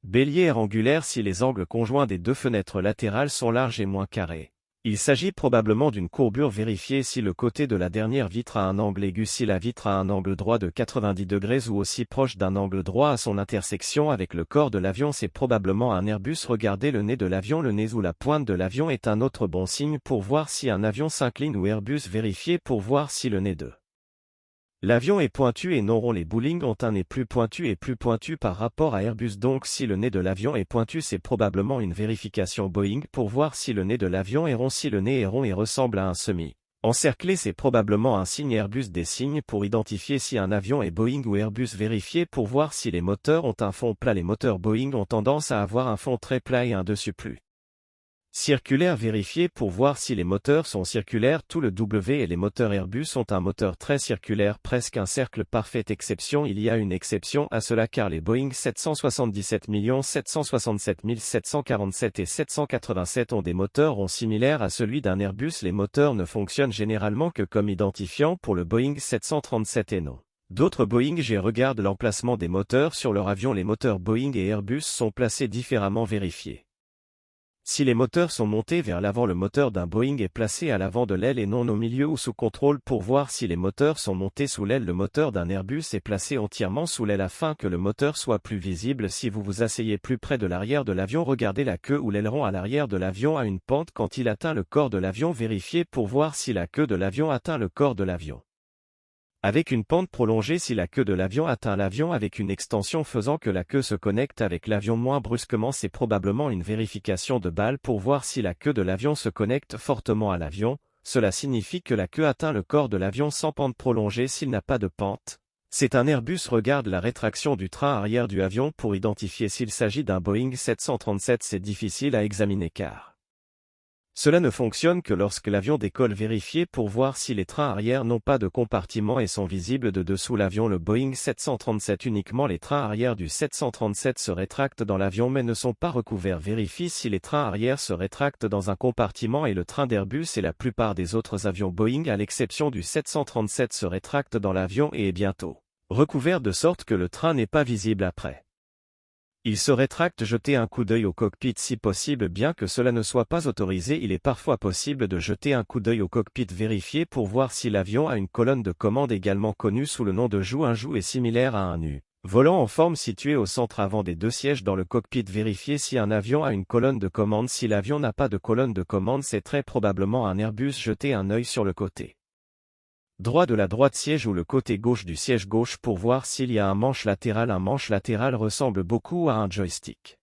Bélier angulaire si les angles conjoints des deux fenêtres latérales sont larges et moins carrés. Il s'agit probablement d'une courbure vérifiée si le côté de la dernière vitre a un angle aigu, si la vitre a un angle droit de 90 degrés ou aussi proche d'un angle droit à son intersection avec le corps de l'avion, c'est probablement un Airbus. Regardez le nez de l'avion, le nez ou la pointe de l'avion est un autre bon signe pour voir si un avion s'incline ou Airbus vérifié pour voir si le nez de l'avion est pointu et non rond. Les Boeing ont un nez plus pointu par rapport à Airbus, donc si le nez de l'avion est pointu, c'est probablement une vérification Boeing pour voir si le nez de l'avion est rond. Si le nez est rond et ressemble à un semi-encerclé, c'est probablement un signe Airbus. Des signes pour identifier si un avion est Boeing ou Airbus vérifié pour voir si les moteurs ont un fond plat. Les moteurs Boeing ont tendance à avoir un fond très plat et un dessus plus circulaire vérifié pour voir si les moteurs sont circulaires. Tout le W et les moteurs Airbus ont un moteur très circulaire, presque un cercle parfait. Exception, il y a une exception à cela car les Boeing 777 767 747 et 787 ont des moteurs ronds similaires à celui d'un Airbus. Les moteurs ne fonctionnent généralement que comme identifiant pour le Boeing 737 et non d'autres Boeing. Regarde l'emplacement des moteurs sur leur avion. Les moteurs Boeing et Airbus sont placés différemment. Vérifiés. Si les moteurs sont montés vers l'avant, le moteur d'un Boeing est placé à l'avant de l'aile et non au milieu ou sous contrôle. Pour voir si les moteurs sont montés sous l'aile, le moteur d'un Airbus est placé entièrement sous l'aile afin que le moteur soit plus visible. Si vous vous asseyez plus près de l'arrière de l'avion, regardez la queue ou l'aileron à l'arrière de l'avion a une pente quand il atteint le corps de l'avion. Vérifiez pour voir si la queue de l'avion atteint le corps de l'avion avec une pente prolongée. Si la queue de l'avion atteint l'avion avec une extension faisant que la queue se connecte avec l'avion moins brusquement, c'est probablement une vérification de balle pour voir si la queue de l'avion se connecte fortement à l'avion. Cela signifie que la queue atteint le corps de l'avion sans pente prolongée. S'il n'a pas de pente, c'est un Airbus. Regarde la rétraction du train arrière du avion pour identifier s'il s'agit d'un Boeing 737. C'est difficile à examiner car cela ne fonctionne que lorsque l'avion décolle. Vérifiez pour voir si les trains arrière n'ont pas de compartiment et sont visibles de dessous l'avion. Le Boeing 737 uniquement les trains arrière du 737 se rétractent dans l'avion mais ne sont pas recouverts. Vérifie si les trains arrière se rétractent dans un compartiment et le train d'Airbus et la plupart des autres avions Boeing à l'exception du 737 se rétractent dans l'avion et est bientôt recouvert de sorte que le train n'est pas visible après. Il se rétracte. Jetez un coup d'œil au cockpit si possible. Bien que cela ne soit pas autorisé, il est parfois possible de jeter un coup d'œil au cockpit. Vérifier pour voir si l'avion a une colonne de commande également connue sous le nom de joue. Un joue est similaire à un volant en forme situé au centre avant des deux sièges dans le cockpit. Vérifiez si un avion a une colonne de commande. Si l'avion n'a pas de colonne de commande, c'est très probablement un Airbus. Jetez un œil sur le côté droit de la droite siège ou le côté gauche du siège gauche pour voir s'il y a un manche latéral. Un manche latéral ressemble beaucoup à un joystick.